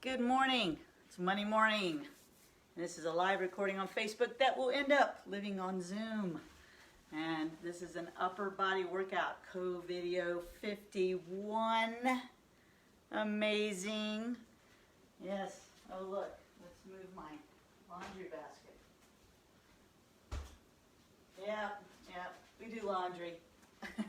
Good morning. It's Monday morning. And this is a live recording on Facebook that will end up living on Zoom. And this is an upper body workout, CoVideo51. Amazing. Yes. Oh, look. Let's move my laundry basket. Yep. We do laundry.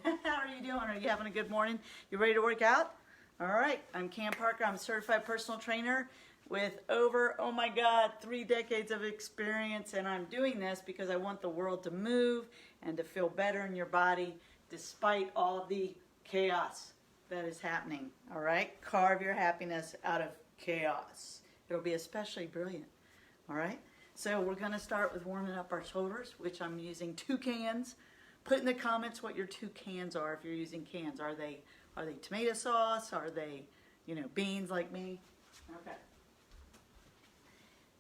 How are you doing? Are you having a good morning? You ready to work out? All right, I'm Kam Parker. I'm a certified personal trainer with over, 3 decades of experience, and I'm doing this because I want the world to move and to feel better in your body despite all the chaos that is happening, all right? Carve your happiness out of chaos. It'll be especially brilliant, all right? So we're gonna start with warming up our shoulders, which I'm using 2 cans. Put in the comments what your 2 cans are if you're using cans. Are they tomato sauce? Are they, beans like me? Okay.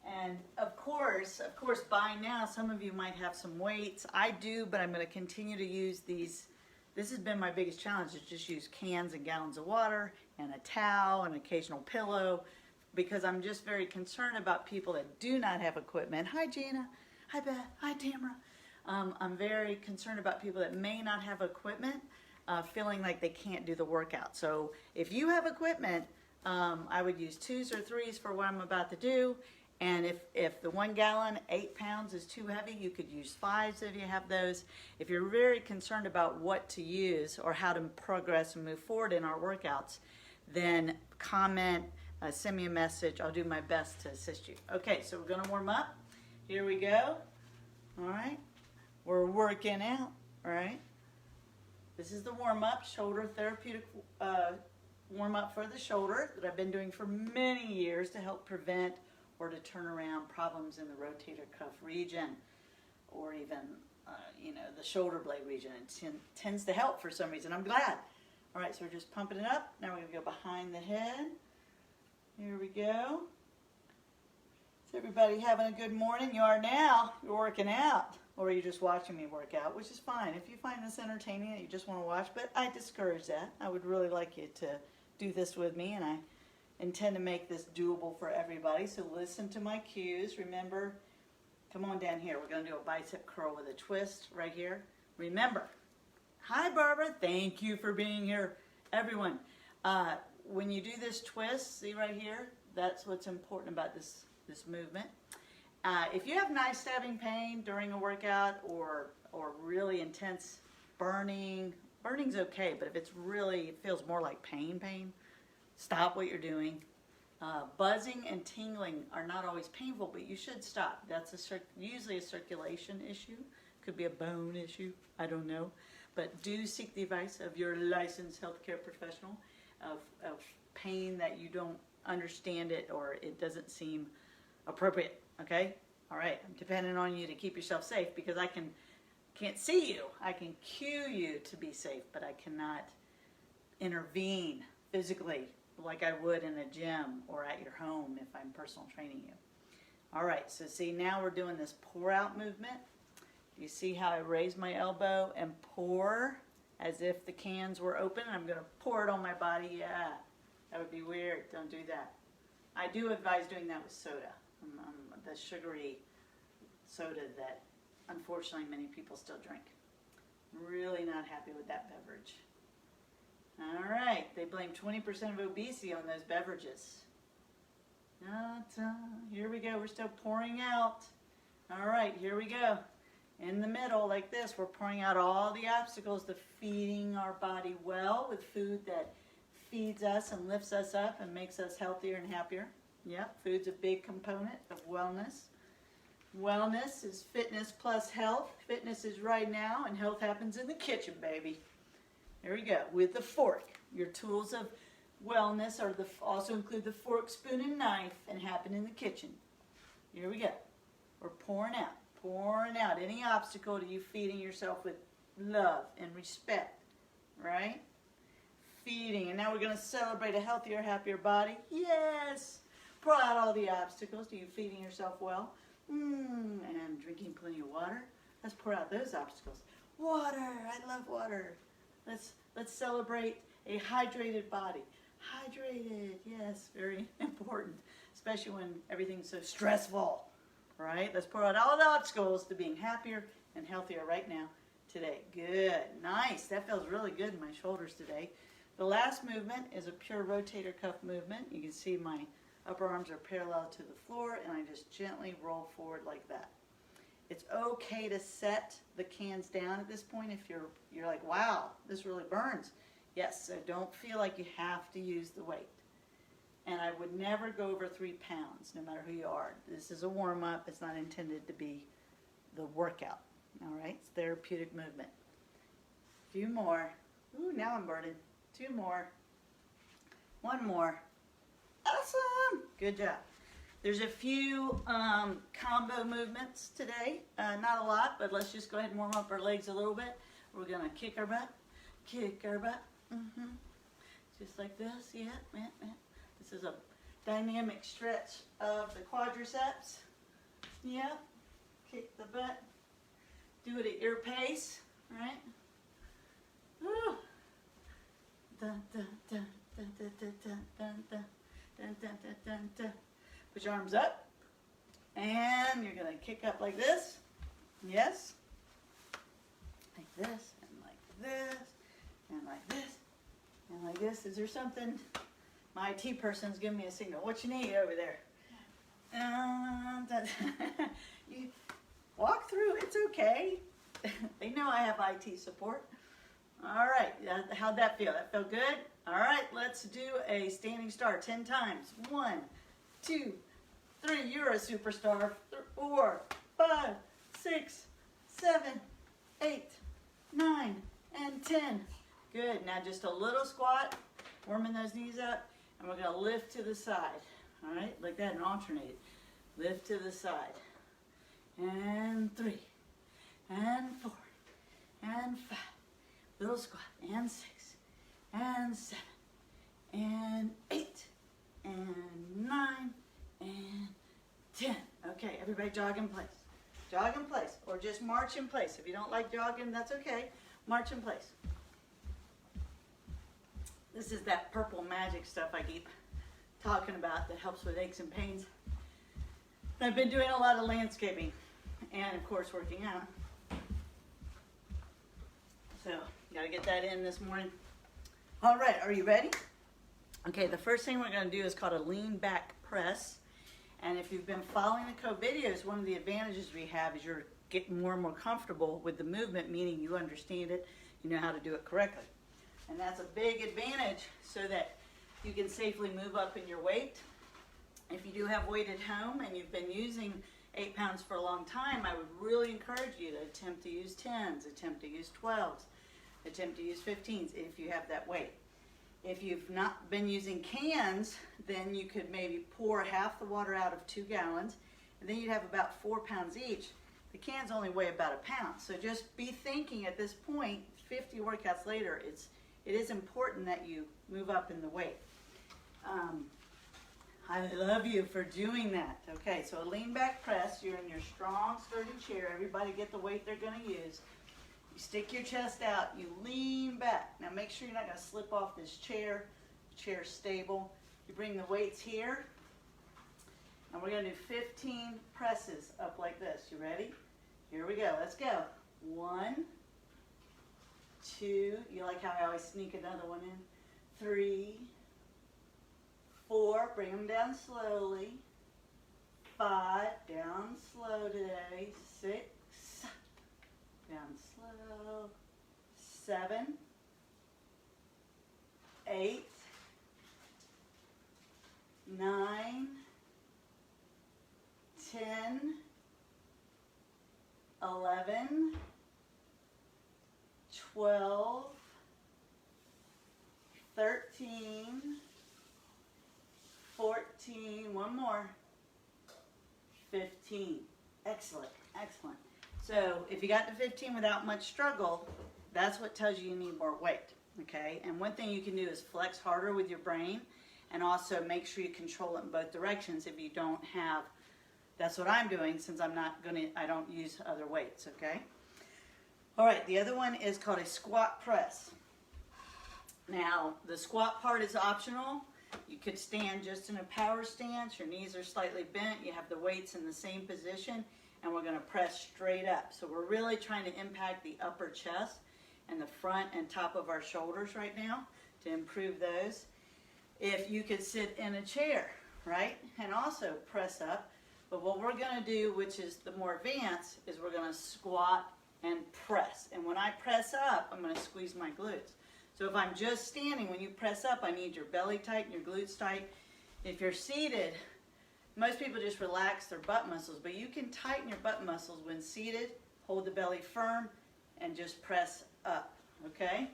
And of course, by now, some of you might have some weights. I do, but I'm going to continue to use these. This has been my biggest challenge, is just use cans and gallons of water and a towel and an occasional pillow, because I'm just very concerned about people that do not have equipment. Hi, Gina. Hi, Beth. Hi, Tamara. I'm very concerned about people that may not have equipment, feeling like they can't do the workout. So if you have equipment, I would use 2s or 3s for what I'm about to do. And if the 1 gallon, 8 pounds is too heavy, you could use 5s if you have those. If you're very concerned about what to use or how to progress and move forward in our workouts, then comment, send me a message. I'll do my best to assist you. Okay, so we're gonna warm up. Here we go. All right, we're working out, all right? This is the warm-up, shoulder therapeutic warm-up for the shoulder that I've been doing for many years to help prevent or to turn around problems in the rotator cuff region, or even, the shoulder blade region. It tends to help for some reason. I'm glad. All right, so we're just pumping it up. Now we're going to go behind the head. Here we go. Is everybody having a good morning? You are now. You're working out. Or you're just watching me work out, which is fine. If you find this entertaining and you just want to watch, but I discourage that. I would really like you to do this with me, and I intend to make this doable for everybody. So listen to my cues. Remember, come on down here. We're going to do a bicep curl with a twist right here. Remember, hi Barbara, thank you for being here. Everyone, when you do this twist, see right here, that's what's important about this movement. If you have knife stabbing pain during a workout or really intense burning, burning's okay, but if it feels more like pain, stop what you're doing. Buzzing and tingling are not always painful, but you should stop. That's usually a circulation issue. Could be a bone issue, I don't know. But do seek the advice of your licensed healthcare professional of pain that you don't understand it or it doesn't seem appropriate. Okay? All right. I'm depending on you to keep yourself safe because I can't see you. I can cue you to be safe, but I cannot intervene physically like I would in a gym or at your home if I'm personal training you. All right. So see, now we're doing this pour out movement. You see how I raise my elbow and pour as if the cans were open? I'm going to pour it on my body. Yeah. That would be weird. Don't do that. I do advise doing that with soda. The sugary soda that unfortunately many people still drink. Really not happy with that beverage. All right, they blame 20% of obesity on those beverages. Here we go, we're still pouring out. All right, here we go. In the middle like this, we're pouring out all the obstacles to feeding our body well with food that feeds us and lifts us up and makes us healthier and happier. Yep, food's a big component of wellness. Wellness is fitness plus health. Fitness is right now, and health happens in the kitchen, baby. Here we go, with the fork. Your tools of wellness also include the fork, spoon, and knife, and happen in the kitchen. Here we go. We're pouring out any obstacle to you feeding yourself with love and respect, right? Feeding, and now we're going to celebrate a healthier, happier body. Yes! Pour out all the obstacles to you feeding yourself well. And drinking plenty of water. Let's pour out those obstacles. Water! I love water. Let's celebrate a hydrated body. Hydrated, yes, very important. important, especially when everything's so stressful, right? Let's pour out all the obstacles to being happier and healthier right now, today. Good, nice. That feels really good in my shoulders today. The last movement is a pure rotator cuff movement. You can see my upper arms are parallel to the floor, and I just gently roll forward like that. It's okay to set the cans down at this point if you're like, wow, this really burns. Yes, so don't feel like you have to use the weight. And I would never go over 3 pounds, no matter who you are. This is a warm-up. It's not intended to be the workout. All right, it's therapeutic movement. A few more. Ooh, now I'm burning. 2 more. 1 more. Awesome. Good job. There's a few combo movements today. Not a lot, but let's just go ahead and warm up our legs a little bit. We're going to kick our butt. Kick our butt. Just like this. Yeah. This is a dynamic stretch of the quadriceps. Yeah. Kick the butt. Do it at your pace. Right? Woo. Dun, dun, dun, dun, dun, dun, dun, dun, dun. Dun, dun, dun, dun, dun. Put your arms up, and you're going to kick up like this. Yes. Like this, and like this, and like this, and like this. Is there something? My IT person's giving me a signal. What you need over there? You walk through. It's okay. They know I have IT support. All right. How'd that feel? That felt good? All right. Let's do a standing start 10 times. 1, 2, 3. You're a superstar. 4, 5, 6, 7, 8, 9, and 10. Good. Now just a little squat, warming those knees up, and we're going to lift to the side. All right, like that, and alternate it. Lift to the side. And 3, and 4, and 5. Little squat. And 6, and 7, and 8, and 9, and 10. Okay, everybody jog in place. Jog in place, or just march in place. If you don't like jogging, that's okay. March in place. This is that purple magic stuff I keep talking about that helps with aches and pains. I've been doing a lot of landscaping and, of course, working out. So, got to get that in this morning. All right, are you ready? Okay, the first thing we're going to do is called a lean back press. And if you've been following the CoVideos, one of the advantages we have is you're getting more and more comfortable with the movement, meaning you understand it, you know how to do it correctly. And that's a big advantage so that you can safely move up in your weight. If you do have weight at home and you've been using 8 pounds for a long time, I would really encourage you to attempt to use 10s, attempt to use 12s, attempt to use 15s if you have that weight. If you've not been using cans, then you could maybe pour half the water out of 2 gallons, and then you'd have about 4 pounds each. The cans only weigh about 1 pound, so just be thinking at this point, 50 workouts later, it is important that you move up in the weight. I love you for doing that. Okay, so a lean back press, you're in your strong, sturdy chair. Everybody get the weight they're going to use. You stick your chest out, you lean back. Now make sure you're not going to slip off this chair. The chair's stable. You bring the weights here, and we're going to do 15 presses up like this. You ready? Here we go. Let's go. 1, 2, you like how I always sneak another one in? 3, 4, bring them down slowly. 5, down slow today. 6, down slow. 7, 8, 9, 10, 11, 12, 13, 14, one more, 15. Excellent, excellent. So if you got to 15 without much struggle, that's what tells you need more weight, okay? And one thing you can do is flex harder with your brain and also make sure you control it in both directions if you don't have, that's what I'm doing since I don't use other weights, okay? All right, the other one is called a squat press. Now, the squat part is optional. You could stand just in a power stance. Your knees are slightly bent. You have the weights in the same position, and we're going to press straight up. So we're really trying to impact the upper chest and the front and top of our shoulders right now to improve those. If you could sit in a chair, right, and also press up. But what we're going to do, which is the more advanced, is we're going to squat and press. And when I press up, I'm going to squeeze my glutes. So if I'm just standing, when you press up, I need your belly tight and your glutes tight. If you're seated, most people just relax their butt muscles, but you can tighten your butt muscles when seated, hold the belly firm, and just press up, okay?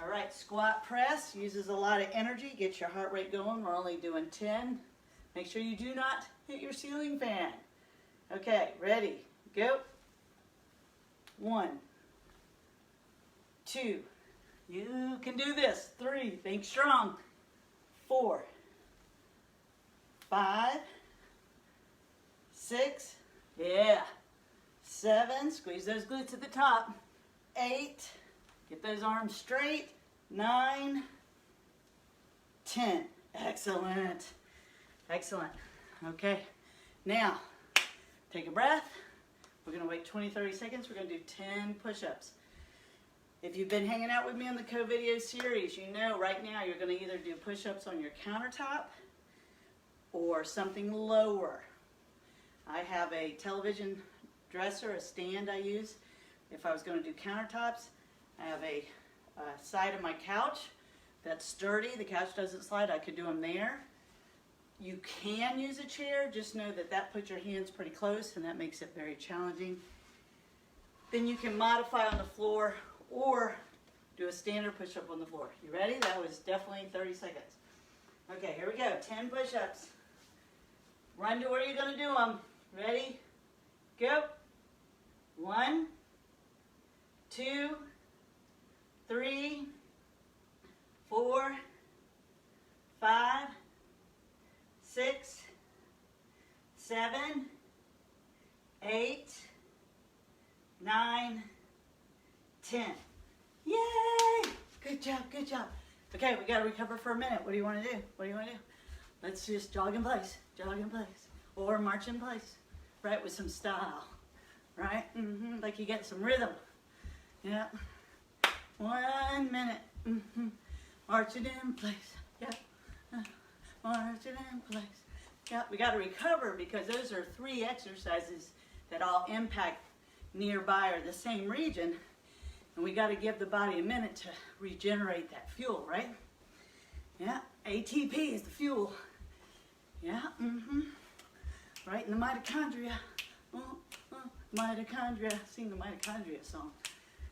All right, squat press uses a lot of energy, gets your heart rate going. We're only doing 10. Make sure you do not hit your ceiling fan. Okay, ready, go. 1, 2, you can do this. 3, think strong. 4, 5, 6, yeah. 7, squeeze those glutes at the top. 8, get those arms straight. 9, 10, excellent. Excellent. Okay, now take a breath. We're going to wait 20-30 seconds. We're going to do 10 push-ups. If you've been hanging out with me on the CoVideo series, you know right now you're going to either do push-ups on your countertop or something lower. I have a television dresser, a stand I use. If I was going to do countertops, I have a side of my couch that's sturdy. The couch doesn't slide. I could do them there. You can use a chair, just know that that puts your hands pretty close and that makes it very challenging. Then you can modify on the floor or do a standard push-up on the floor. You ready? That was definitely 30 seconds. Okay, here we go. 10 push-ups. Run to where you're going to do them. Ready? Go. 1, 2, 3, 4, 5, 6, 7, 8, 9, 10. Yay! Good job, good job. Okay, we got to recover for a minute. What do you want to do? What do you want to do? Let's just jog in place, or march in place, right, with some style, right? Like you get some rhythm. Yeah. 1 minute. Marching in place. Yeah. Marching in place. Yeah, we got to recover because those are 3 exercises that all impact nearby or the same region. And we got to give the body a minute to regenerate that fuel, right? Yeah, ATP is the fuel. Yeah, right in the mitochondria. Mitochondria. Sing the mitochondria song.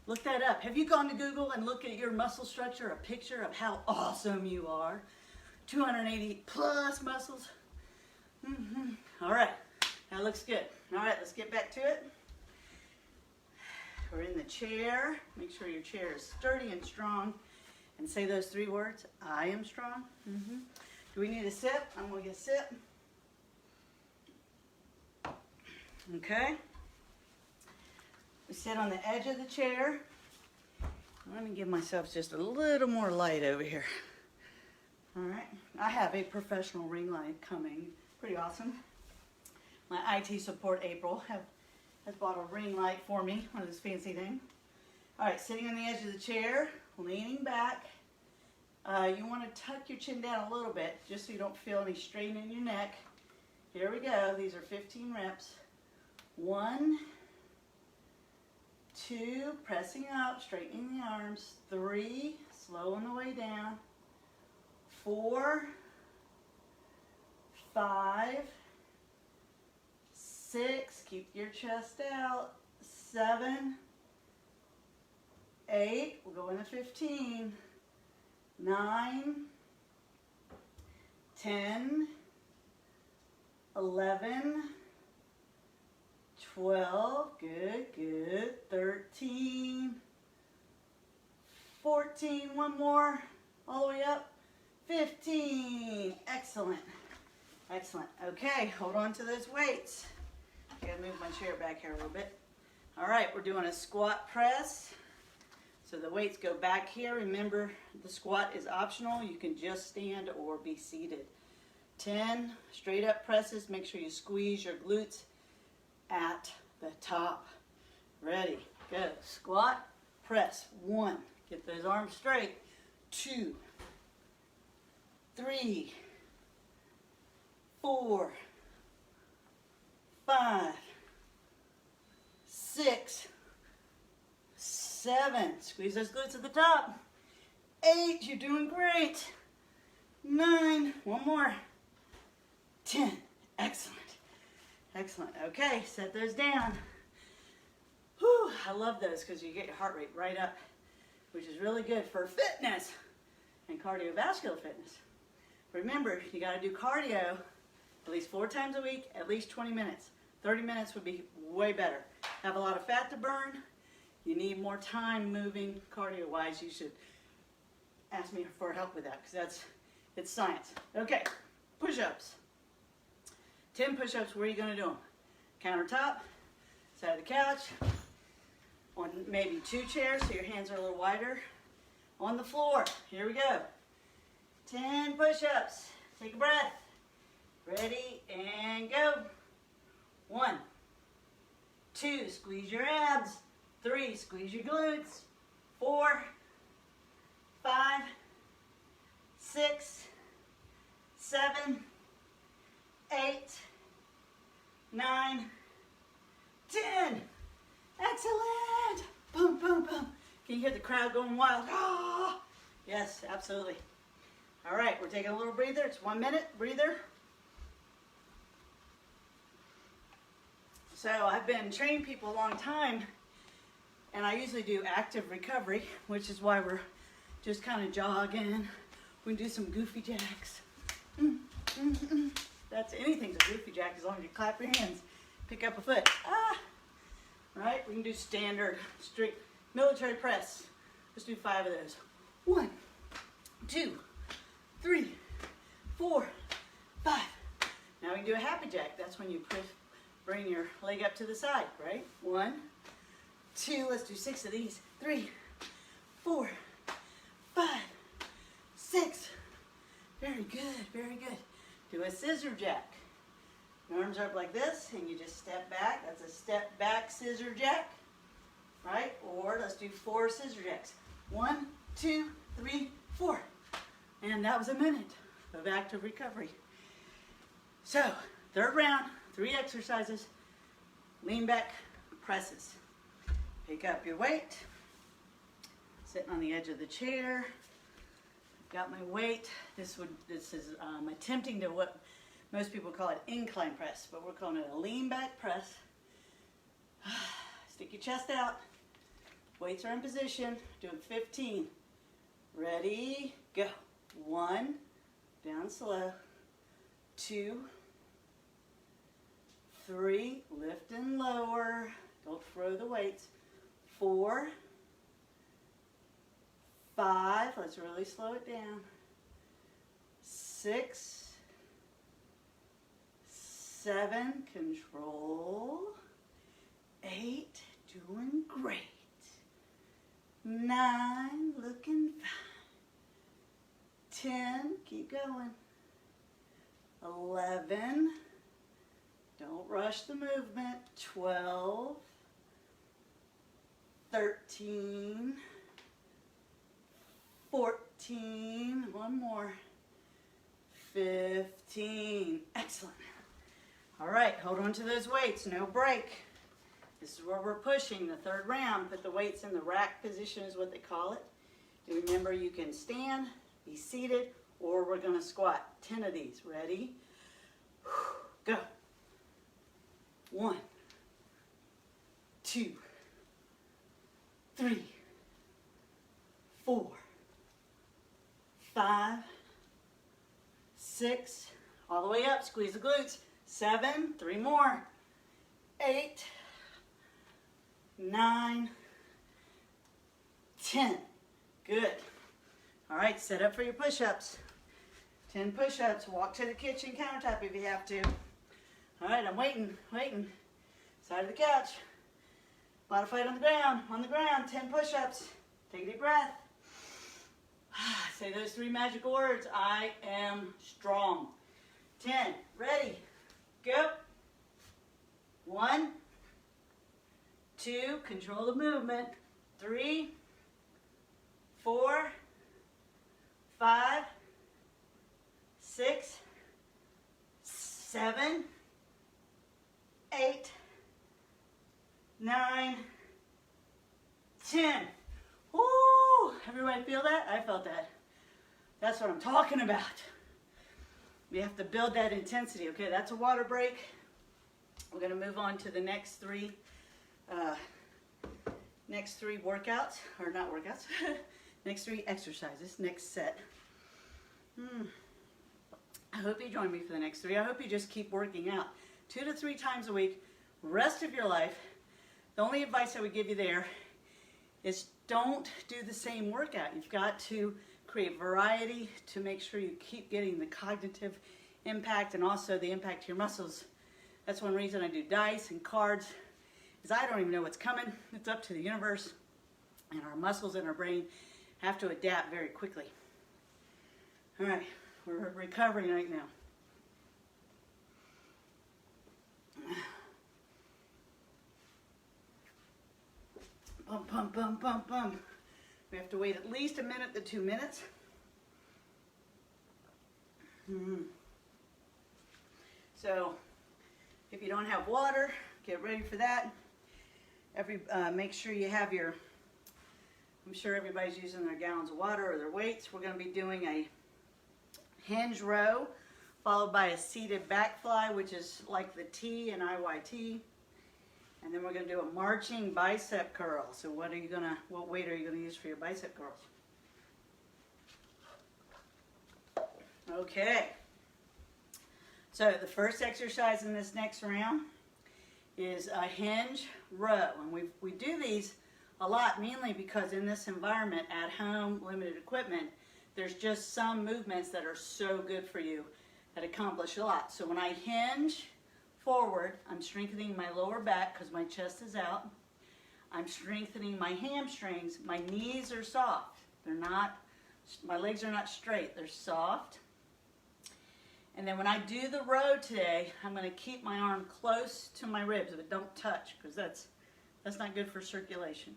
Look that up. Have you gone to Google and looked at your muscle structure, a picture of how awesome you are? 280 plus muscles. All right, that looks good. All right, let's get back to it. We're in the chair. Make sure your chair is sturdy and strong. And say those 3 words. I am strong. Do we need a sip? I'm going to get a sip. Okay. We sit on the edge of the chair. Let me give myself just a little more light over here. All right. I have a professional ring light coming. Pretty awesome. My IT support, April, has bought a ring light for me, one of those fancy things. All right, sitting on the edge of the chair, leaning back. You want to tuck your chin down a little bit just so you don't feel any strain in your neck. Here we go. These are 15 reps. 1, 2, pressing up, straightening the arms. 3, slow on the way down. 4, 5, 6, keep your chest out. 7, 8, we'll go into 15. 9, 10, 11, 12, good, 13, 14, one more, all the way up, 15, excellent, okay, hold on to those weights. I gotta move my chair back here a little bit. All right, we're doing a squat press. So the weights go back here. Remember, the squat is optional. You can just stand or be seated. 10 straight up presses. Make sure you squeeze your glutes at the top. Ready, go. Squat, press. 1. Get those arms straight. 2, 3, 4, 5, 6, 7. Squeeze those glutes at the top. 8. You're doing great. 9. One more. 10. Excellent. Excellent. Okay, set those down. Whew, I love those because you get your heart rate right up, which is really good for fitness and cardiovascular fitness. Remember, you got to do cardio at least 4 times a week, at least 20 minutes. 30 minutes would be way better. Have a lot of fat to burn. You need more time moving cardio-wise. You should ask me for help with that because it's science. Okay, push-ups. 10 push-ups, where are you going to do them? Countertop, side of the couch, on maybe 2 chairs so your hands are a little wider. On the floor, here we go. 10 push-ups. Take a breath. Ready, and go. 1, 2, squeeze your abs. 3, squeeze your glutes. 4, 5, 6, 7, 8, 9, 10. Excellent. Boom, boom, boom. Can you hear the crowd going wild? Ah! Yes, absolutely. All right, we're taking a little breather. It's 1 minute breather. So I've been training people a long time, and I usually do active recovery, which is why we're just kind of jogging. We can do some goofy jacks. That's anything's a goofy jack as long as you clap your hands. Pick up a foot. Ah! Right? We can do standard, straight military press. Let's do 5 of those. 1, 2, 3, 4, 5. Now we can do a happy jack. That's when you bring your leg up to the side, right? 1, 2, let's do 6 of these. 3, 4, 5, 6. Very good, very good. Do a scissor jack. Your arms are up like this, and you just step back. That's a step back scissor jack, right? Or let's do 4 scissor jacks. 1, 2, 3, 4. And that was a minute of active recovery. So, 3rd round, 3 exercises. Lean back presses. Pick up your weight. Sitting on the edge of the chair. Got my weight. This is attempting to what most people call it incline press, but we're calling it a lean back press. Stick your chest out. Weights are in position. Doing 15. Ready, go. 1, down slow. 2, 3, lift and lower. Don't throw the weights. 4, 5, let's really slow it down. 6, 7, control. 8, doing great. 9, looking fine. 10, keep going. 11, don't rush the movement. 12, 13, 14, one more. 15, excellent. All right, hold on to those weights, no break. This is where we're pushing the 3rd round. Put the weights in the rack position is what they call it. Do remember you can stand, be seated, or we're gonna squat. 10 of these, ready? Go. 1, 2, 3, 4, 5, 6, all the way up, squeeze the glutes. 7, 3 more. 8, 9, 10. Good. All right, set up for your push-ups. 10 push-ups. Walk to the kitchen countertop if you have to. All right, I'm waiting. Side of the couch. A lot of fight on the ground. 10 push-ups. Take a deep breath. Say those 3 magical words. I am strong. 10. Ready. Go. 1, 2. Control the movement. 3, 4, 5, 6, 7, 8, 9, 10. Woo! Everybody feel that? I felt that. That's what I'm talking about. We have to build that intensity. Okay, that's a water break. We're going to move on to the next 3 workouts, or not workouts, next 3 exercises, next set. I hope you join me for the next 3. I hope you just keep working out 2 to 3 times a week, rest of your life. The only advice I would give you there is don't do the same workout. You've got to create variety to make sure you keep getting the cognitive impact and also the impact to your muscles. That's one reason I do dice and cards, is I don't even know what's coming. It's up to the universe, and our muscles and our brain have to adapt very quickly. All right, we're recovering right now. Bum, bum, bum, bum, bum. We have to wait at least a minute to 2 minutes. So, if you don't have water, get ready for that. Make sure you have your, I'm sure everybody's using their gallons of water or their weights. We're going to be doing a hinge row, followed by a seated back fly, which is like the T in IYT. And then we're going to do a marching bicep curl. So what weight are you going to use for your bicep curls? Okay. So the first exercise in this next round is a hinge row. And we do these a lot, mainly because in this environment, at home, limited equipment, there's just some movements that are so good for you that accomplish a lot. So when I hinge forward, I'm strengthening my lower back because my chest is out. I'm strengthening my hamstrings. My knees are soft. They're not, my legs are not straight. They're soft. And then when I do the row today, I'm going to keep my arm close to my ribs, but don't touch because that's not good for circulation.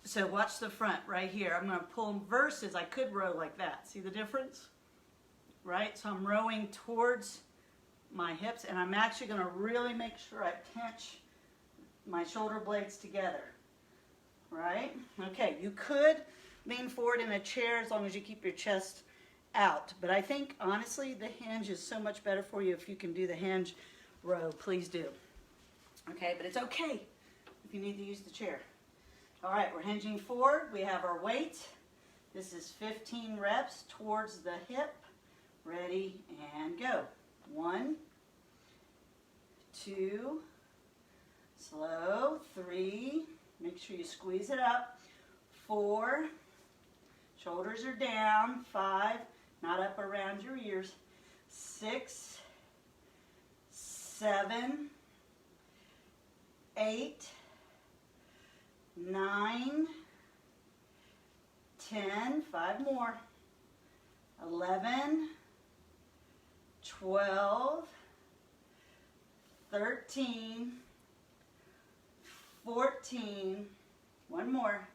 So watch the front right here. I'm going to pull them versus I could row like that. See the difference? Right? So I'm rowing towards my hips, and I'm actually going to really make sure I pinch my shoulder blades together. Right? Okay, you could lean forward in a chair as long as you keep your chest out. But I think, honestly, the hinge is so much better for you. If you can do the hinge row, please do. Okay, but it's okay if you need to use the chair. All right, we're hinging forward. We have our weight. This is 15 reps towards the hip. Ready, and go. 1, 2, slow, 3, make sure you squeeze it up, 4, shoulders are down, 5, not up around your ears, 6, 7, 8, 9, 10, 5 more, 11, 12, 13, 14, one more,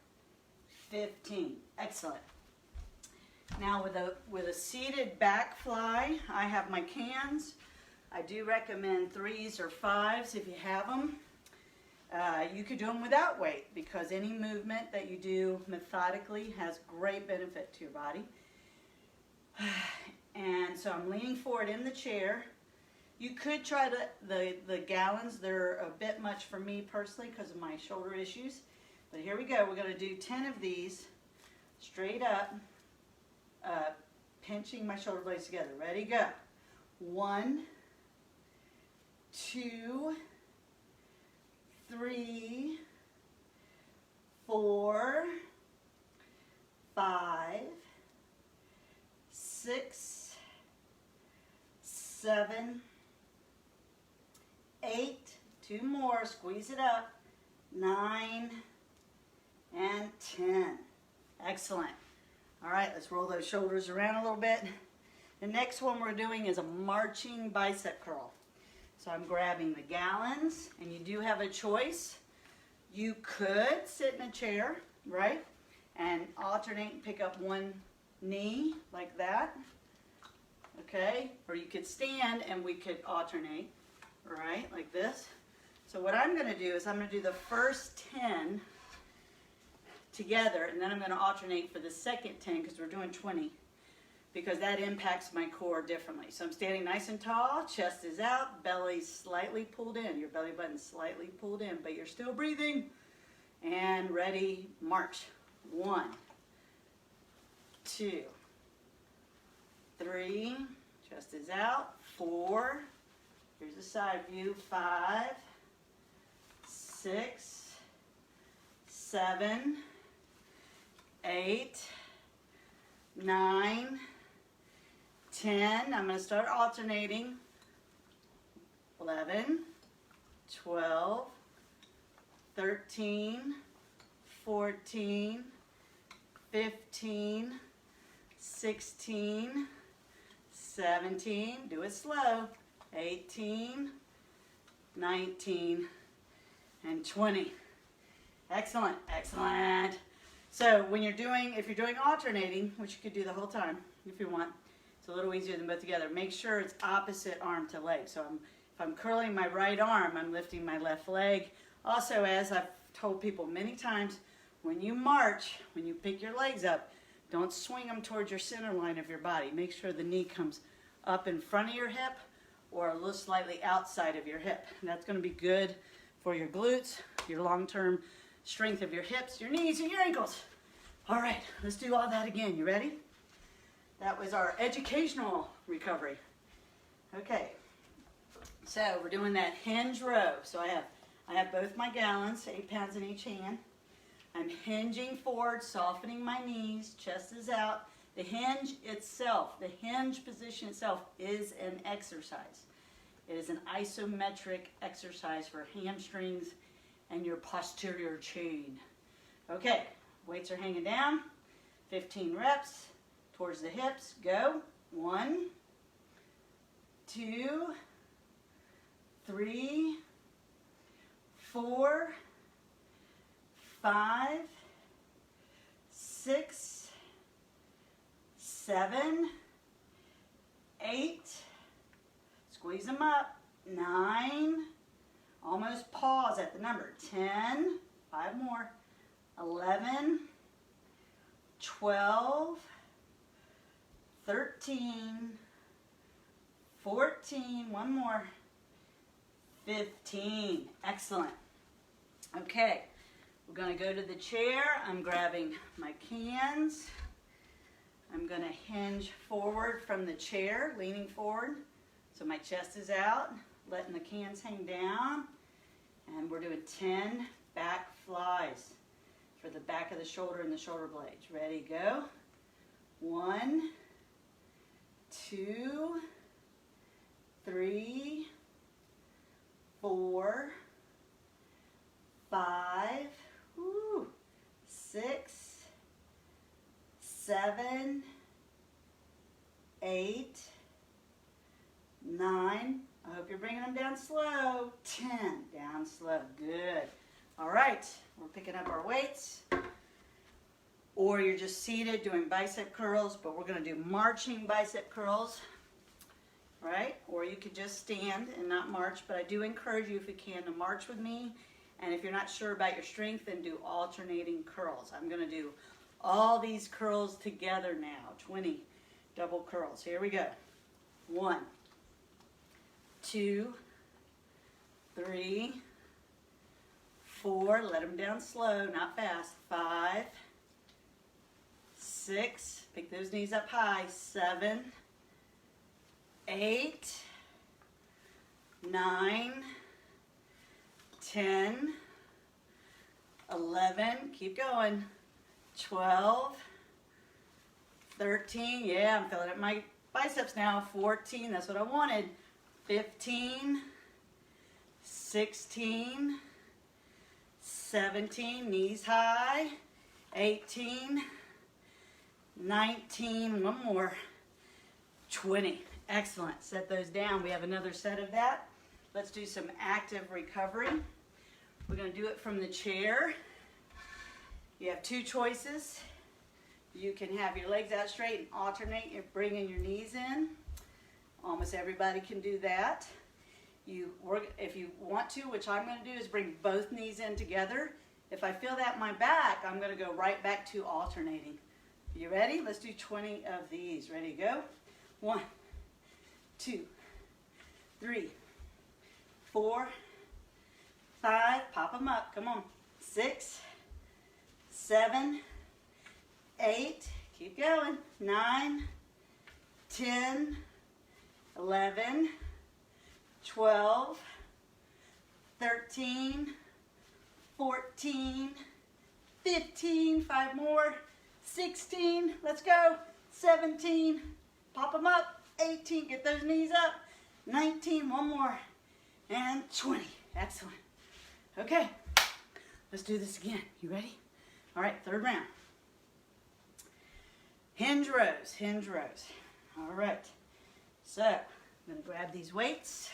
15. Excellent. Now with a seated back fly, I have my cans. I do recommend 3s or 5s if you have them. You could do them without weight because any movement that you do methodically has great benefit to your body. And so I'm leaning forward in the chair. You could try the gallons. They're a bit much for me personally because of my shoulder issues. But here we go. We're going to do 10 of these straight up, pinching my shoulder blades together. Ready, go. 1, 2, 3, 4, 5, 6, 7, 8, 2 more, squeeze it up, 9, and 10. Excellent. All right, let's roll those shoulders around a little bit. The next one we're doing is a marching bicep curl. So I'm grabbing the gallons, and you do have a choice. You could sit in a chair, right, and alternate and pick up one knee like that, okay? Or you could stand and we could alternate, right, like this. So what I'm going to do is I'm going to do the first 10 together, and then I'm going to alternate for the second 10 because we're doing 20, because that impacts my core differently. So I'm standing nice and tall, chest is out, belly slightly pulled in, your belly button slightly pulled in, but you're still breathing. And ready, march. 1, 2, 3, chest is out, 4, here's the side view, 5, 6, 7, 8, 9, 10, I'm going to start alternating, 11, 12, 13, 14, 15, 16, 17, do it slow, 18, 19, and 20. Excellent, excellent. So when you're doing, if you're doing alternating, which you could do the whole time if you want, it's a little easier than both together. Make sure it's opposite arm to leg. So if I'm curling my right arm, I'm lifting my left leg. Also, as I've told people many times, when you march, when you pick your legs up, don't swing them towards your center line of your body. Make sure the knee comes up in front of your hip or a little slightly outside of your hip. And that's going to be good for your glutes, your long-term strength of your hips, your knees, and your ankles. All right, let's do all that again. You ready? That was our educational recovery. Okay, so we're doing that hinge row. So I have both my gallons, 8 pounds in each hand. I'm hinging forward, softening my knees, chest is out. The hinge itself, the hinge position itself is an exercise. It is an isometric exercise for hamstrings and your posterior chain. Okay, weights are hanging down, 15 reps. Towards the hips, go. 1, 2, 3, 4, 5, 6, 7, 8, squeeze them up, 9, almost pause at the number, 10, 5 more, 11, 12, 13, 14, one more, 15. Excellent. Okay, we're going to go to the chair. I'm grabbing my cans. I'm going to hinge forward from the chair, leaning forward. So my chest is out, letting the cans hang down. And we're doing 10 back flies for the back of the shoulder and the shoulder blades. Ready, go. 1, 2, 3, 4, 5, 6, 7, 8, 9. I hope you're bringing them down slow. 10, down slow. Good. All right, we're picking up our weights. Or you're just seated doing bicep curls, but we're going to do marching bicep curls, right? Or you could just stand and not march, but I do encourage you, if you can, to march with me. And if you're not sure about your strength, then do alternating curls. I'm going to do all these curls together now, 20 double curls. Here we go. 1, 2, 3, 4, let them down slow, not fast, 5, 6, pick those knees up high, 7, 8, 9, 10, 11, keep going, 12, 13, yeah, I'm filling up my biceps now, 14, that's what I wanted, 15, 16, 17, knees high, 18, 19, one more, 20. Excellent. Set those down. We have another set of that. Let's do some active recovery. We're going to do it from the chair. You have two choices. You can have your legs out straight and alternate. You're bringing your knees in. Almost everybody can do that. If you want to, which I'm going to do, is bring both knees in together. If I feel that in my back, I'm going to go right back to alternating. You ready? Let's do 20 of these. Ready to go? 1, 2, 3, 4, 5. Pop them up. Come on. 6, 7, 8. Keep going. 9, 10, 11, 12, 13, 14, 15, 5 more, 16, let's go, 17, pop them up, 18, get those knees up, 19, one more, and 20. Excellent. Okay, let's do this again. You ready? All right, third round. Hinge rows, hinge rows. All right, so I'm going to grab these weights,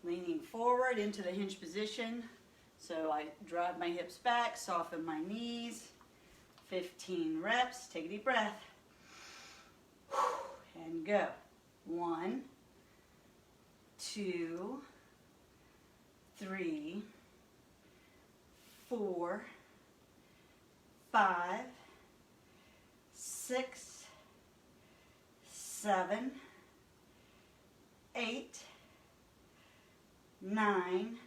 leaning forward into the hinge position. So I drive my hips back, soften my knees. 15 reps. Take a deep breath. And go. 1, 2, 3, 4, 5, 6, 7, 8, 9,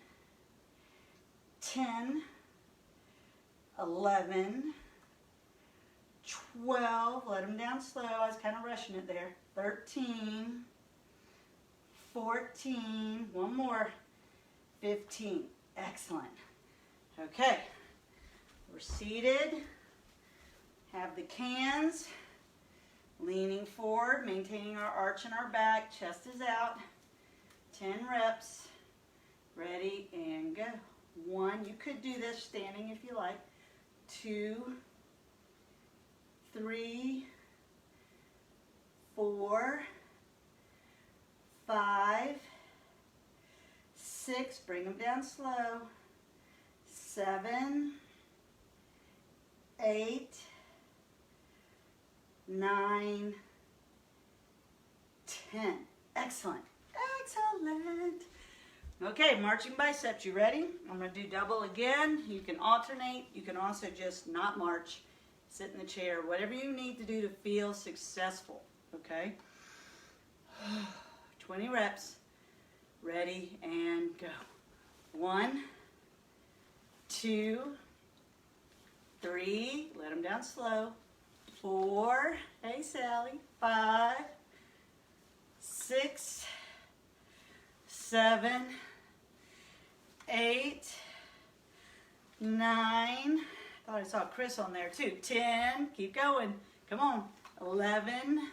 10, 11, 12, let them down slow, I was kind of rushing it there, 13, 14, one more, 15, excellent. Okay, we're seated, have the cans, leaning forward, maintaining our arch in our back, chest is out, 10 reps, ready, and go. 1, you could do this standing if you like. 2, 3, 4, 5, 6, bring them down slow. 7, 8, 9, 10. Excellent. Excellent. Okay, marching biceps, you ready? I'm going to do double again. You can alternate. You can also just not march, sit in the chair, whatever you need to do to feel successful, okay? 20 reps, ready, and go. 1, 2, 3, let them down slow. 4, hey Sally, 5, 6, 7, 8, 9, thought I saw Chris on there too, 10, keep going, come on, 11,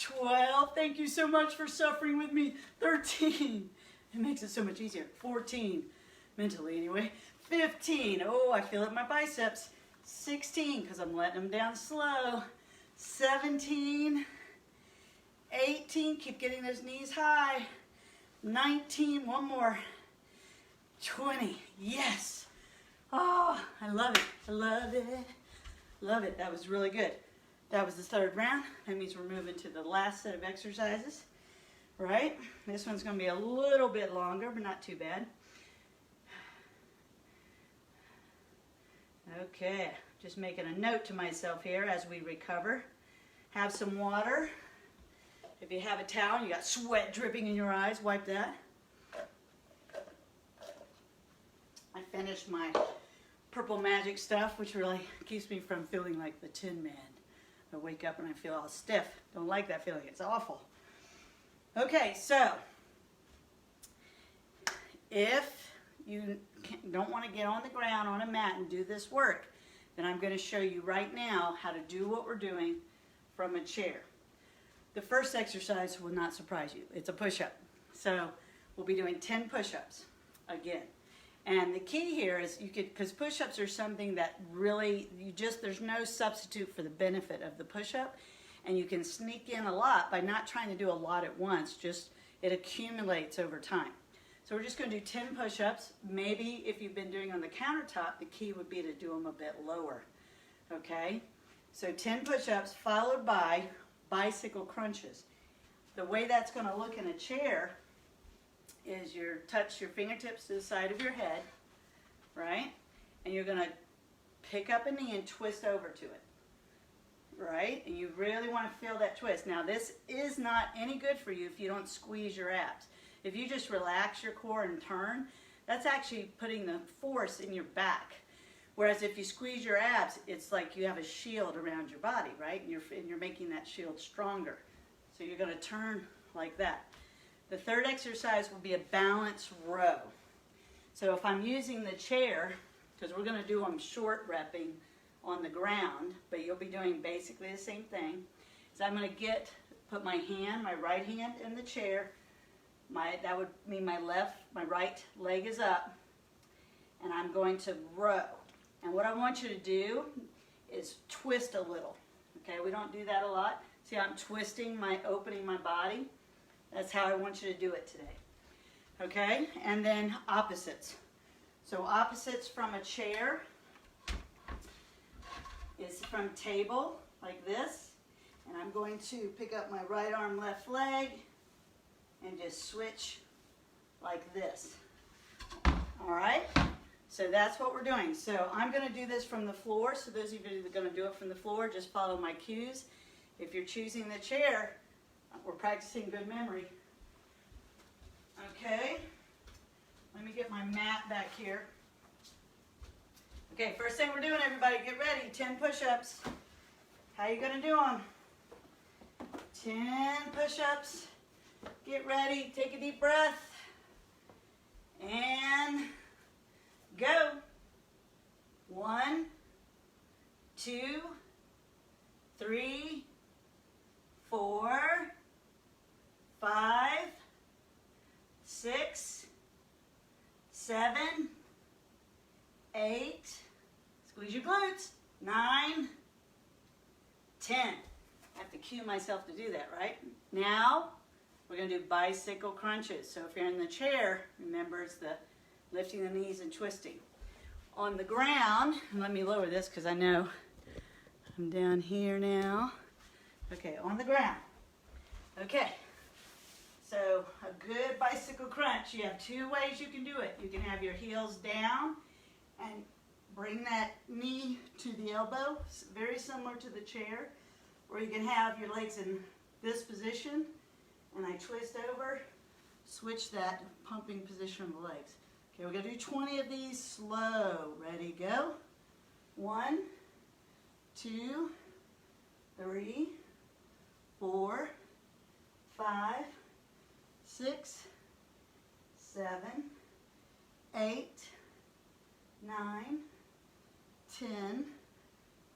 12, thank you so much for suffering with me, 13, it makes it so much easier, 14, mentally anyway, 15, oh I feel it in my biceps, 16, because I'm letting them down slow, 17, 18, keep getting those knees high, 19, one more, 20, yes. Oh, I love it, I love it, love it. That was really good. That was the third round. That means we're moving to the last set of exercises, right? This one's going to be a little bit longer, but not too bad. Okay, just making a note to myself here as we recover. Have some water. If you have a towel, you got sweat dripping in your eyes, wipe that. I finished my purple magic stuff, which really keeps me from feeling like the Tin Man. I wake up and I feel all stiff. Don't like that feeling, it's awful. Okay, so if you don't want to get on the ground on a mat and do this work, then I'm going to show you right now how to do what we're doing from a chair. The first exercise will not surprise you. It's a push-up. So we'll be doing 10 push-ups again. And the key here is because push-ups are something that really, there's no substitute for the benefit of the push-up. And you can sneak in a lot by not trying to do a lot at once, just it accumulates over time. So we're just going to do 10 push-ups. Maybe if you've been doing on the countertop, the key would be to do them a bit lower. Okay? So 10 push-ups followed by bicycle crunches. The way that's going to look in a chair is you touch your fingertips to the side of your head, right? And you're going to pick up a knee and twist over to it, right? And you really want to feel that twist. Now this is not any good for you if you don't squeeze your abs. If you just relax your core and turn, that's actually putting the force in your back. Whereas if you squeeze your abs, it's like you have a shield around your body, right? And you're making that shield stronger. So you're going to turn like that. The third exercise will be a balance row. So if I'm using the chair, because we're going to do them short repping on the ground, but you'll be doing basically the same thing. So I'm going to put my right hand in the chair. That would mean my right leg is up, and I'm going to row. And what I want you to do is twist a little. Okay, we don't do that a lot. See how I'm twisting, opening my body? That's how I want you to do it today. Okay, and then opposites. So opposites from a chair is from table, like this. And I'm going to pick up my right arm, left leg, and just switch like this. All right? So that's what we're doing. So I'm going to do this from the floor. So those of you that are going to do it from the floor, just follow my cues. If you're choosing the chair, we're practicing good memory. Okay, let me get my mat back here. Okay, first thing we're doing, everybody, get ready. 10 push-ups. How you going to do them? 10 push-ups. Get ready. Take a deep breath. And go. 1, 2, 3, 4, 5, 6, 7, 8, squeeze your glutes, 9, 10. I have to cue myself to do that, right? Now, we're going to do bicycle crunches. So if you're in the chair, remember it's the lifting the knees and twisting. On the ground, and let me lower this because I know I'm down here now. Okay, on the ground. Okay. So a good bicycle crunch, you have 2 ways you can do it. You can have your heels down and bring that knee to the elbow, very similar to the chair, or you can have your legs in this position, and I twist over, switch that pumping position of the legs. Okay, we're going to do 20 of these slow. Ready, go. 1, 2, 3, 4, 5, 6, 7, 8, 9, 10,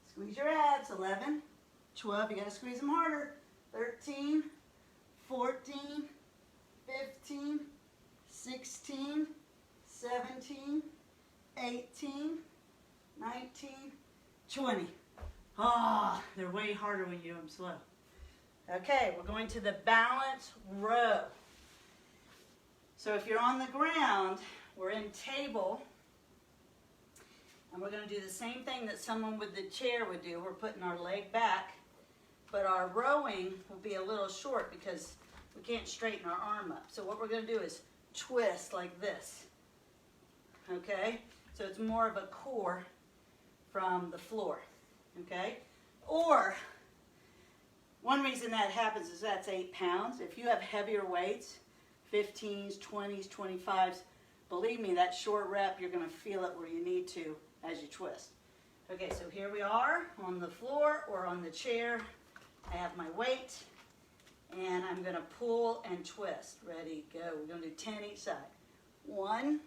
squeeze your abs, 11, 12, you got to squeeze them harder, 13, 14, 15, 16, 17, 18, 19, 20. Ah, they're way harder when you do them slow. Okay, we're going to the balance row. So if you're on the ground, we're in table, and we're going to do the same thing that someone with the chair would do. We're putting our leg back, but our rowing will be a little short because we can't straighten our arm up. So what we're going to do is twist like this. Okay? So it's more of a core from the floor. Okay? Or, one reason that happens is that's 8 pounds. If you have heavier weights, 15s, 20s, 25s, believe me, that short rep, you're going to feel it where you need to as you twist. Okay, so here we are on the floor or on the chair. I have my weight, and I'm going to pull and twist. Ready, go. We're going to do 10 each side. 1,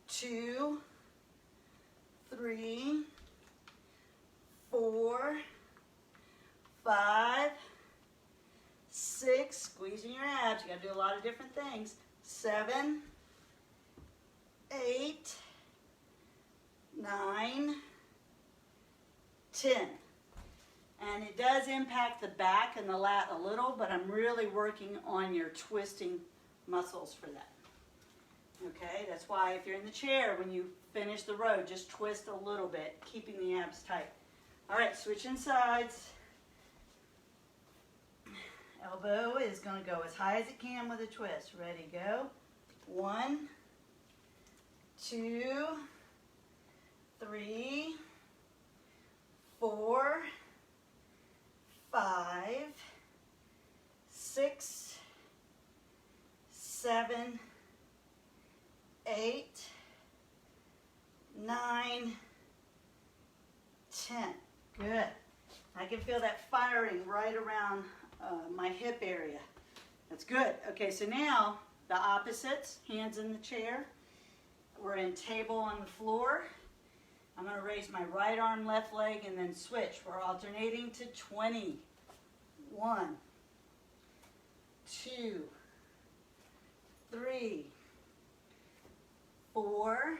2, 3, 4, 5, 6, squeezing your abs. You got to do a lot of different things. 7, 8, 9, 10. And it does impact the back and the lat a little, but I'm really working on your twisting muscles for that. Okay, that's why if you're in the chair, when you finish the row, just twist a little bit, keeping the abs tight. All right, switching sides. Elbow is going to go as high as it can with a twist. Ready, go. 1, 2, 3, 4, 5, 6, 7, 8, 9, 10. Good. I can feel that firing right around my hip area. That's good. Okay, so now the opposites, hands in the chair. We're in table on the floor. I'm going to raise my right arm, left leg, and then switch. We're alternating to 20. 1, 2, 3, 4,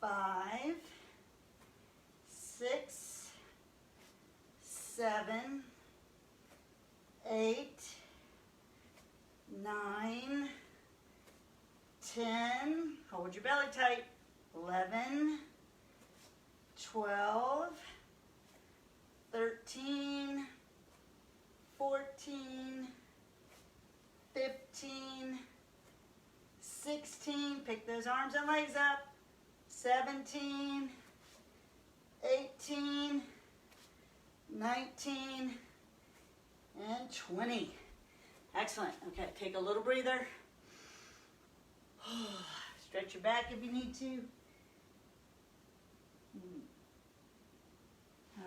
5, 6, 7, 8, 9, 10, hold your belly tight, 11, 12, 13, 14, 15, 16, pick those arms and legs up, 17, 18, 19, and 20. Excellent. Okay, take a little breather. Stretch your back if you need to.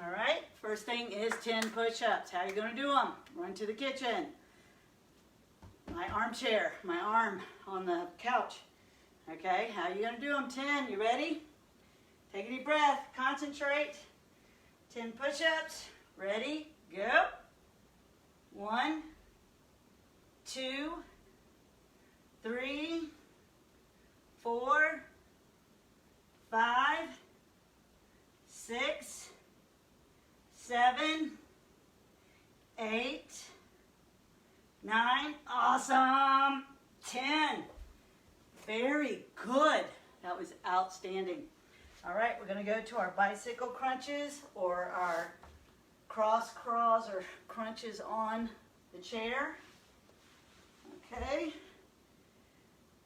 All right, first thing is 10 push-ups. How are you going to do them? Run to the kitchen. My armchair, my arm on the couch. Okay, how are you going to do them? 10, you ready? Take a deep breath, concentrate. 10 push-ups, ready, go. 1, 2, 3, 4, 5, 6, 7, 8, 9, awesome, 10. Very good. That was outstanding. All right, we're going to go to our bicycle crunches or our cross crawls or crunches on the chair. Okay.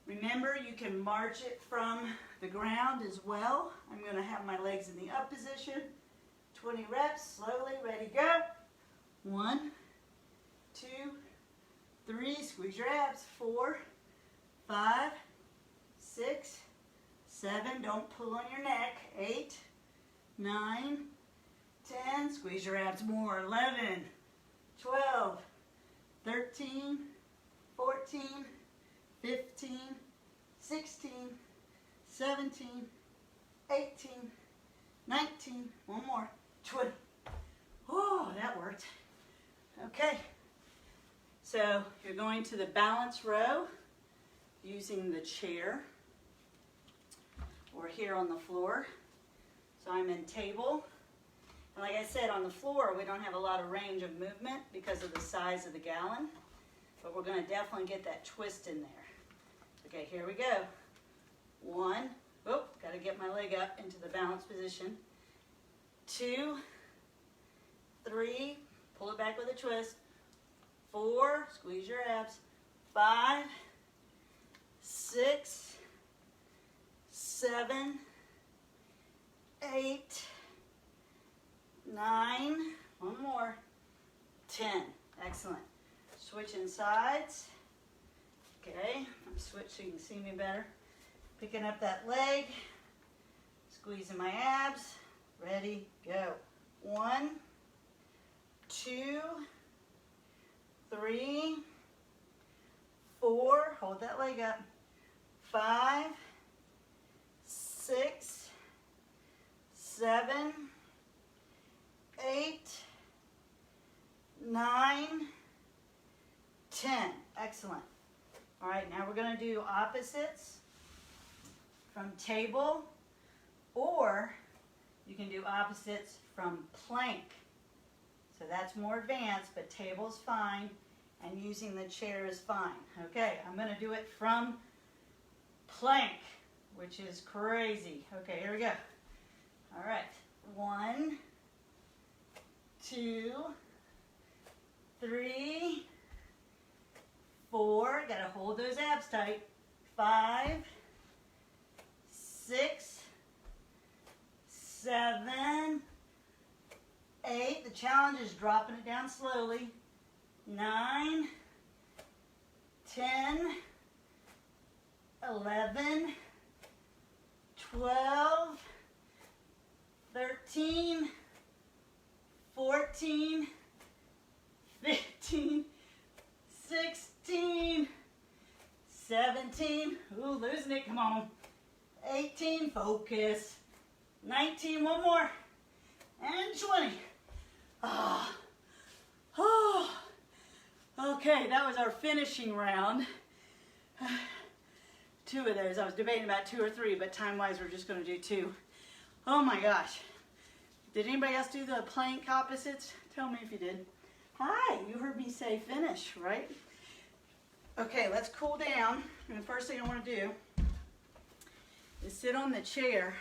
Remember, you can march it from the ground as well. I'm going to have my legs in the up position. 20 reps, slowly, ready, go. 1, 2, 3, squeeze your abs. 4, 5, 6, 7, don't pull on your neck. 8, 9, 10, squeeze your abs more. 11, 12, 13, 14, 15, 16, 17, 18, 19, one more, 20. Oh, that worked. Okay, so you're going to the balance row using the chair or here on the floor. So I'm in table. And like I said, on the floor, we don't have a lot of range of movement because of the size of the gallon. But we're going to definitely get that twist in there. Okay, here we go. 1, oh, got to get my leg up into the balance position. 2, 3, pull it back with a twist. 4, squeeze your abs. 5, 6, 7, 8, 9, one more, 10. Excellent. Switching sides. Okay, I'm switching so you can see me better. Picking up that leg, squeezing my abs. Ready, go. 1, 2, 3, 4, hold that leg up. 5, 6, 7, 8, 9, 10. Excellent. All right, now we're going to do opposites. from table, or you can do opposites from plank. So that's more advanced, but table's fine, and using the chair is fine. Okay, I'm going to do it from plank, which is crazy. Okay, here we go. All right, 1, 2, 3, 4. Got to hold those abs tight. 5, 6, 7, 8. The challenge is dropping it down slowly. 9, 10, 11, 12, 13, 14, 15, 16, 17, ooh, losing it, come on, 18, focus, 19, one more, and 20. Okay, that was our finishing round. 2 of those. I was debating about 2 or 3, but time-wise, we're just going to do 2. Oh my gosh. Did anybody else do the plank opposites? Tell me if you did. Hi, you heard me say finish, right? Okay, let's cool down. And the first thing I want to do is sit on the chair.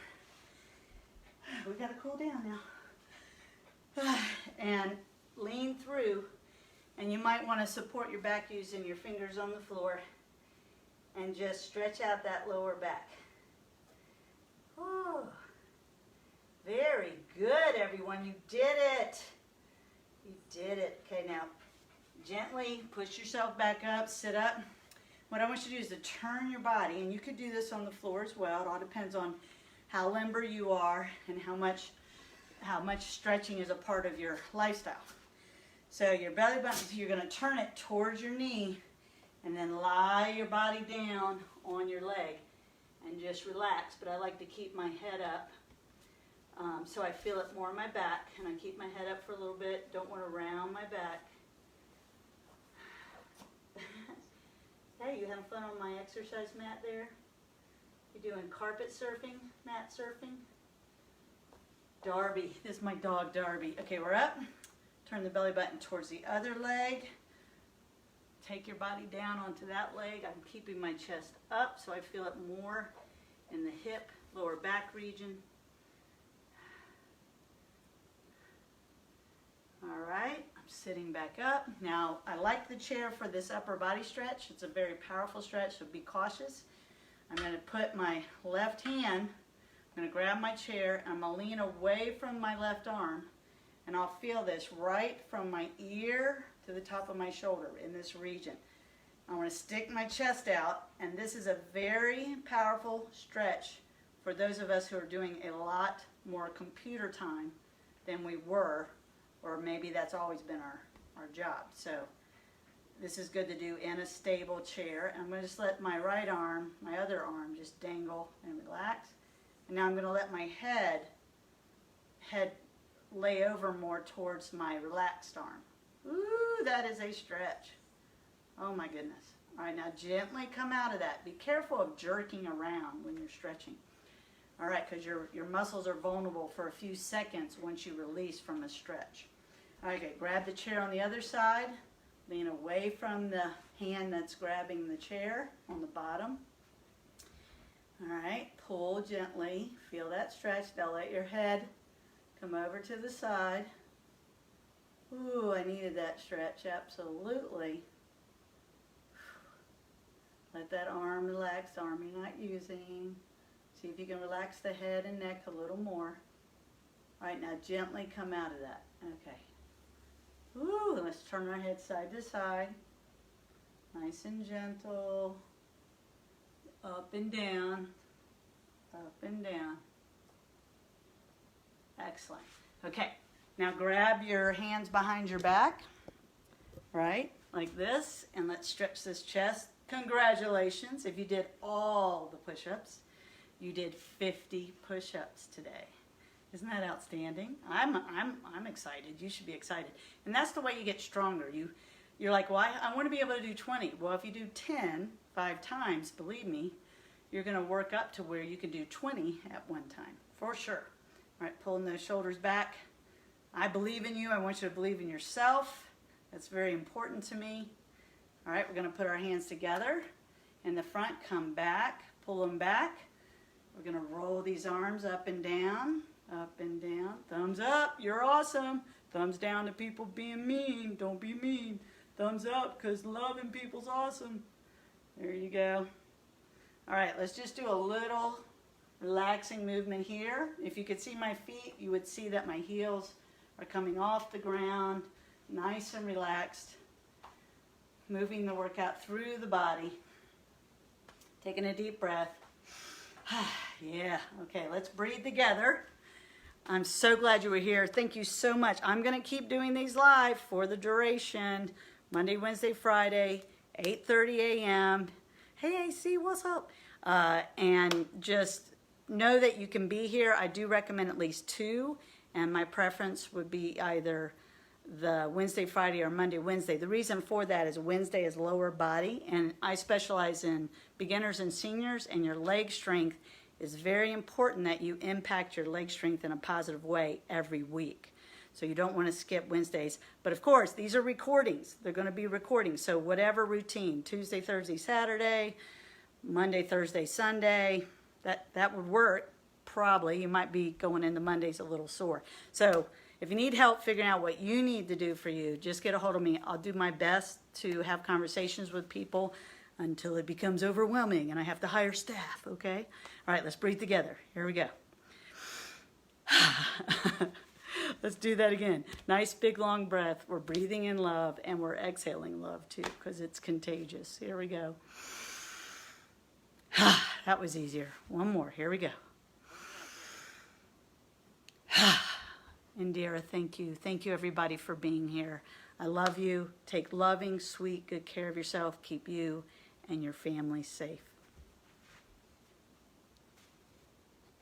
We got to cool down now. And lean through. And you might want to support your back using your fingers on the floor and just stretch out that lower back. Oh, very good, everyone. You did it. You did it. Okay, now gently push yourself back up, sit up. What I want you to do is to turn your body, and you could do this on the floor as well. It all depends on how limber you are and how much stretching is a part of your lifestyle. So your belly button, you're going to turn it towards your knee and then lie your body down on your leg and just relax. But I like to keep my head up so I feel it more in my back, and I keep my head up for a little bit. Don't want to round my back. Hey, you having fun on my exercise mat there? You doing carpet surfing, mat surfing? Darby, this is my dog Darby. Okay, we're up. Turn the belly button towards the other leg. Take your body down onto that leg. I'm keeping my chest up so I feel it more in the hip, lower back region. All right, I'm sitting back up. Now, I like the chair for this upper body stretch. It's a very powerful stretch, so be cautious. I'm going to put my left hand, I'm going to grab my chair, and I'm going to lean away from my left arm, and I'll feel this right from my ear to the top of my shoulder in this region. I want to stick my chest out, and this is a very powerful stretch for those of us who are doing a lot more computer time than we were, or maybe that's always been our job. So this is good to do in a stable chair. I'm going to just let my right arm, my other arm, just dangle and relax. And now I'm going to let my head lay over more towards my relaxed arm. Ooh, that is a stretch. Oh my goodness. All right, now gently come out of that. Be careful of jerking around when you're stretching. All right, because your muscles are vulnerable for a few seconds once you release from a stretch. Okay, grab the chair on the other side. Lean away from the hand that's grabbing the chair on the bottom. All right, pull gently. Feel that stretch. Now let your head come over to the side. Ooh, I needed that stretch, absolutely. Let that arm relax, the arm you're not using. See if you can relax the head and neck a little more. All right, now gently come out of that. Okay. Ooh, let's turn our head side to side. Nice and gentle. Up and down. Up and down. Excellent. Okay, now grab your hands behind your back, right, like this, and let's stretch this chest. Congratulations, if you did all the push-ups, you did 50 push-ups today. Isn't that outstanding? I'm excited. You should be excited. And that's the way you get stronger. You're like, well, I want to be able to do 20. Well, if you do 10, 5 times, believe me, you're going to work up to where you can do 20 at one time, for sure. All right, pulling those shoulders back. I believe in you. I want you to believe in yourself. That's very important to me. All right, we're going to put our hands together in the front, come back, pull them back. We're going to roll these arms up and down, thumbs up, you're awesome. Thumbs down to people being mean, don't be mean. Thumbs up, because loving people's awesome. There you go. All right, let's just do a little relaxing movement here. If you could see my feet, you would see that my heels are coming off the ground, nice and relaxed. Moving the workout through the body. Taking a deep breath. Yeah, okay, let's breathe together. I'm so glad you were here. Thank you so much. I'm going to keep doing these live for the duration. Monday, Wednesday, Friday, 8:30 a.m. Hey, AC, what's up? And just know that you can be here. I do recommend at least 2, and my preference would be either the Wednesday, Friday, or Monday, Wednesday. The reason for that is Wednesday is lower body, and I specialize in beginners and seniors, and your leg strength is very important that you impact your leg strength in a positive way every week. So you don't want to skip Wednesdays. But of course, these are recordings. They're going to be recordings. So whatever routine, Tuesday, Thursday, Saturday, Monday, Thursday, Sunday, that would work probably. You might be going into Mondays a little sore. So if you need help figuring out what you need to do for you, just get a hold of me. I'll do my best to have conversations with people until it becomes overwhelming and I have to hire staff, okay? All right, let's breathe together. Here we go. Let's do that again. Nice big long breath. We're breathing in love and we're exhaling love too because it's contagious. Here we go. That was easier. One more. Here we go. Indira, thank you. Thank you, everybody, for being here. I love you. Take loving, sweet, good care of yourself. Keep you and your family safe.